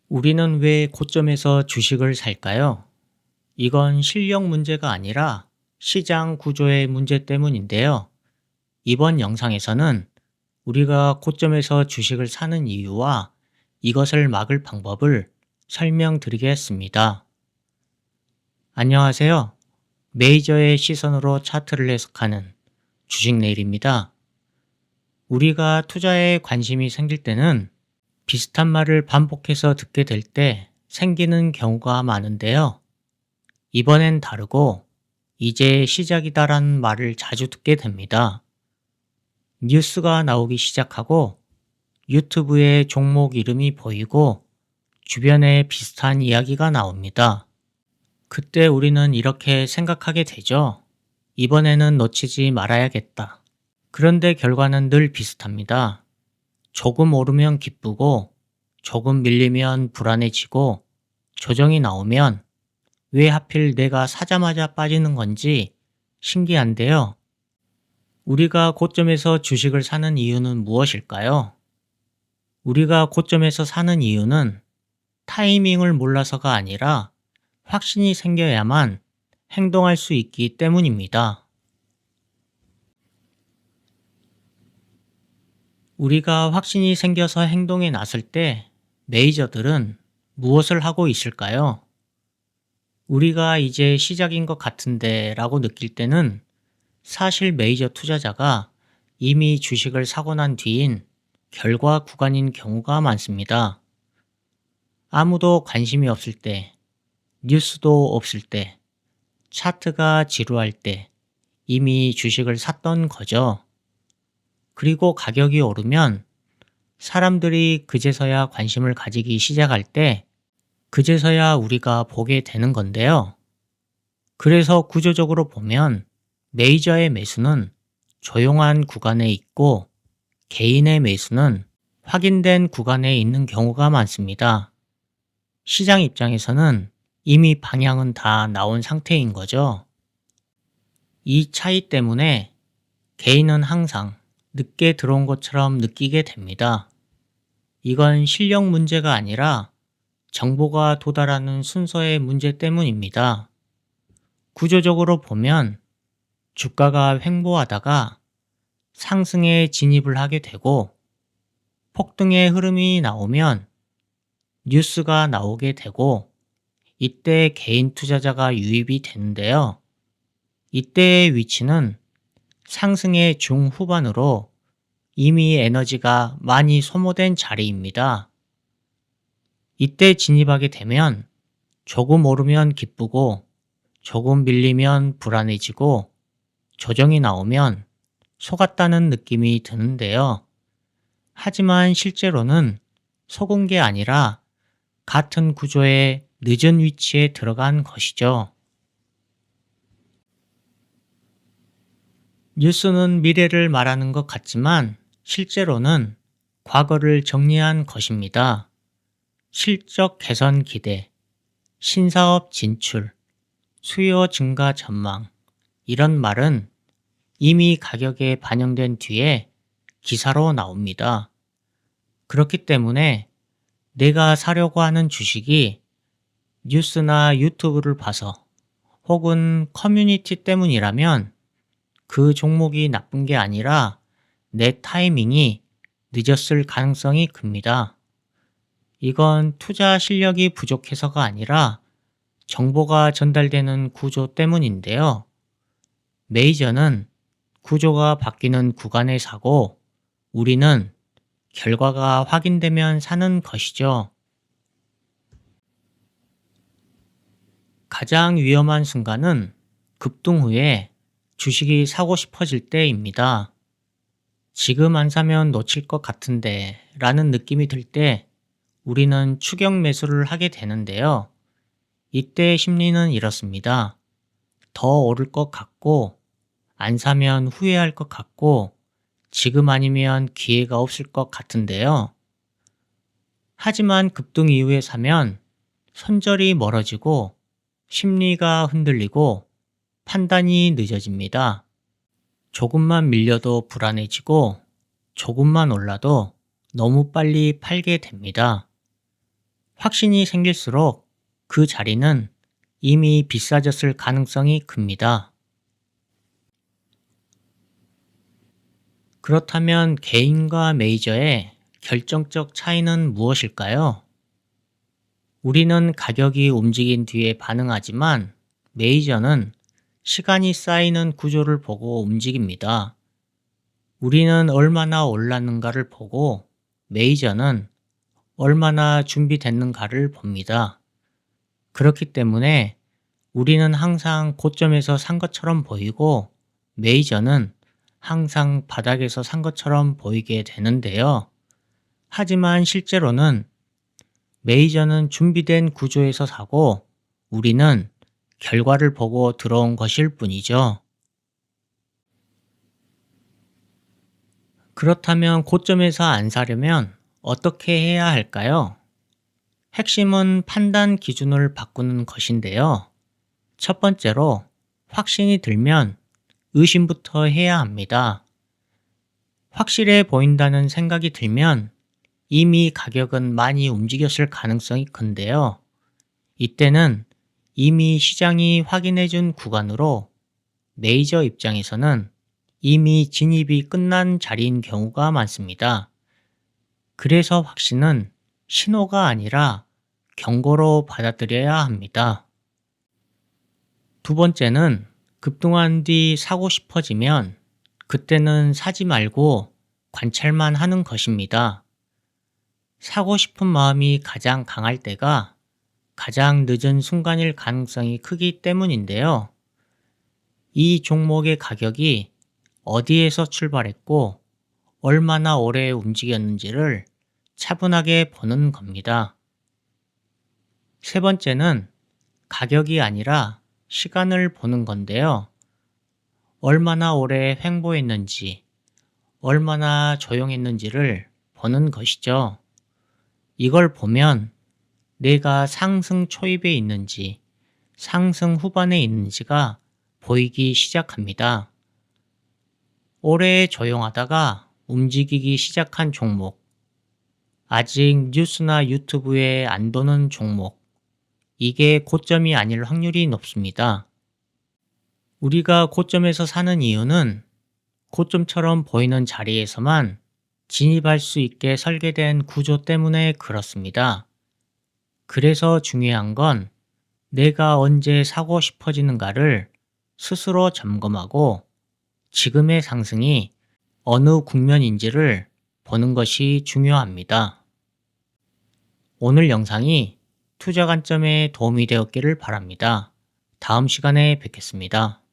우리는 왜 고점에서 주식을 살까요? 이건 실력 문제가 아니라 시장 구조의 문제 때문인데요. 이번 영상에서는 우리가 고점에서 주식을 사는 이유와 이것을 막을 방법을 설명드리겠습니다. 안녕하세요. 메이저의 시선으로 차트를 해석하는 주식내일입니다. 우리가 투자에 관심이 생길 때는 비슷한 말을 반복해서 듣게 될 때 생기는 경우가 많은데요. 이번엔 다르고 이제 시작이다라는 말을 자주 듣게 됩니다. 뉴스가 나오기 시작하고 유튜브에 종목 이름이 보이고 주변에 비슷한 이야기가 나옵니다. 그때 우리는 이렇게 생각하게 되죠. 이번에는 놓치지 말아야겠다. 그런데 결과는 늘 비슷합니다. 조금 오르면 기쁘고 조금 밀리면 불안해지고 조정이 나오면 왜 하필 내가 사자마자 빠지는 건지 신기한데요. 우리가 고점에서 주식을 사는 이유는 무엇일까요? 우리가 고점에서 사는 이유는 타이밍을 몰라서가 아니라 확신이 생겨야만 행동할 수 있기 때문입니다. 우리가 확신이 생겨서 행동에 나설 때 메이저들은 무엇을 하고 있을까요? 우리가 이제 시작인 것 같은데 라고 느낄 때는 사실 메이저 투자자가 이미 주식을 사고 난 뒤인 결과 구간인 경우가 많습니다. 아무도 관심이 없을 때, 뉴스도 없을 때, 차트가 지루할 때 이미 주식을 샀던 거죠. 그리고 가격이 오르면 사람들이 그제서야 관심을 가지기 시작할 때 그제서야 우리가 보게 되는 건데요. 그래서 구조적으로 보면 메이저의 매수는 조용한 구간에 있고 개인의 매수는 확인된 구간에 있는 경우가 많습니다. 시장 입장에서는 이미 방향은 다 나온 상태인 거죠. 이 차이 때문에 개인은 항상 늦게 들어온 것처럼 느끼게 됩니다. 이건 실력 문제가 아니라 정보가 도달하는 순서의 문제 때문입니다. 구조적으로 보면 주가가 횡보하다가 상승에 진입을 하게 되고 폭등의 흐름이 나오면 뉴스가 나오게 되고 이때 개인 투자자가 유입이 되는데요. 이때의 위치는 상승의 중후반으로 이미 에너지가 많이 소모된 자리입니다. 이때 진입하게 되면 조금 오르면 기쁘고 조금 밀리면 불안해지고 조정이 나오면 속았다는 느낌이 드는데요. 하지만 실제로는 속은 게 아니라 같은 구조의 늦은 위치에 들어간 것이죠. 뉴스는 미래를 말하는 것 같지만 실제로는 과거를 정리한 것입니다. 실적 개선 기대, 신사업 진출, 수요 증가 전망, 이런 말은 이미 가격에 반영된 뒤에 기사로 나옵니다. 그렇기 때문에 내가 사려고 하는 주식이 뉴스나 유튜브를 봐서 혹은 커뮤니티 때문이라면 그 종목이 나쁜 게 아니라 내 타이밍이 늦었을 가능성이 큽니다. 이건 투자 실력이 부족해서가 아니라 정보가 전달되는 구조 때문인데요. 메이저는 구조가 바뀌는 구간에 사고 우리는 결과가 확인되면 사는 것이죠. 가장 위험한 순간은 급등 후에 주식이 사고 싶어질 때입니다. 지금 안 사면 놓칠 것 같은데 라는 느낌이 들 때 우리는 추격 매수를 하게 되는데요. 이때의 심리는 이렇습니다. 더 오를 것 같고 안 사면 후회할 것 같고 지금 아니면 기회가 없을 것 같은데요. 하지만 급등 이후에 사면 손절이 멀어지고 심리가 흔들리고 판단이 늦어집니다. 조금만 밀려도 불안해지고 조금만 올라도 너무 빨리 팔게 됩니다. 확신이 생길수록 그 자리는 이미 비싸졌을 가능성이 큽니다. 그렇다면 개인과 메이저의 결정적 차이는 무엇일까요? 우리는 가격이 움직인 뒤에 반응하지만 메이저는 시간이 쌓이는 구조를 보고 움직입니다. 우리는 얼마나 올랐는가를 보고 메이저는 얼마나 준비됐는가를 봅니다. 그렇기 때문에 우리는 항상 고점에서 산 것처럼 보이고 메이저는 항상 바닥에서 산 것처럼 보이게 되는데요. 하지만 실제로는 메이저는 준비된 구조에서 사고 우리는 결과를 보고 들어온 것일 뿐이죠. 그렇다면 고점에서 안 사려면 어떻게 해야 할까요? 핵심은 판단 기준을 바꾸는 것인데요. 첫 번째로 확신이 들면 의심부터 해야 합니다. 확실해 보인다는 생각이 들면 이미 가격은 많이 움직였을 가능성이 큰데요. 이때는 이미 시장이 확인해준 구간으로 메이저 입장에서는 이미 진입이 끝난 자리인 경우가 많습니다. 그래서 확신은 신호가 아니라 경고로 받아들여야 합니다. 두 번째는 급등한 뒤 사고 싶어지면 그때는 사지 말고 관찰만 하는 것입니다. 사고 싶은 마음이 가장 강할 때가 가장 늦은 순간일 가능성이 크기 때문인데요. 이 종목의 가격이 어디에서 출발했고 얼마나 오래 움직였는지를 차분하게 보는 겁니다. 세 번째는 가격이 아니라 시간을 보는 건데요. 얼마나 오래 횡보했는지, 얼마나 조용했는지를 보는 것이죠. 이걸 보면 내가 상승 초입에 있는지, 상승 후반에 있는지가 보이기 시작합니다. 오래 조용하다가 움직이기 시작한 종목, 아직 뉴스나 유튜브에 안 도는 종목, 이게 고점이 아닐 확률이 높습니다. 우리가 고점에서 사는 이유는 고점처럼 보이는 자리에서만 진입할 수 있게 설계된 구조 때문에 그렇습니다. 그래서 중요한 건 내가 언제 사고 싶어지는가를 스스로 점검하고 지금의 상승이 어느 국면인지를 보는 것이 중요합니다. 오늘 영상이 투자 관점에 도움이 되었기를 바랍니다. 다음 시간에 뵙겠습니다.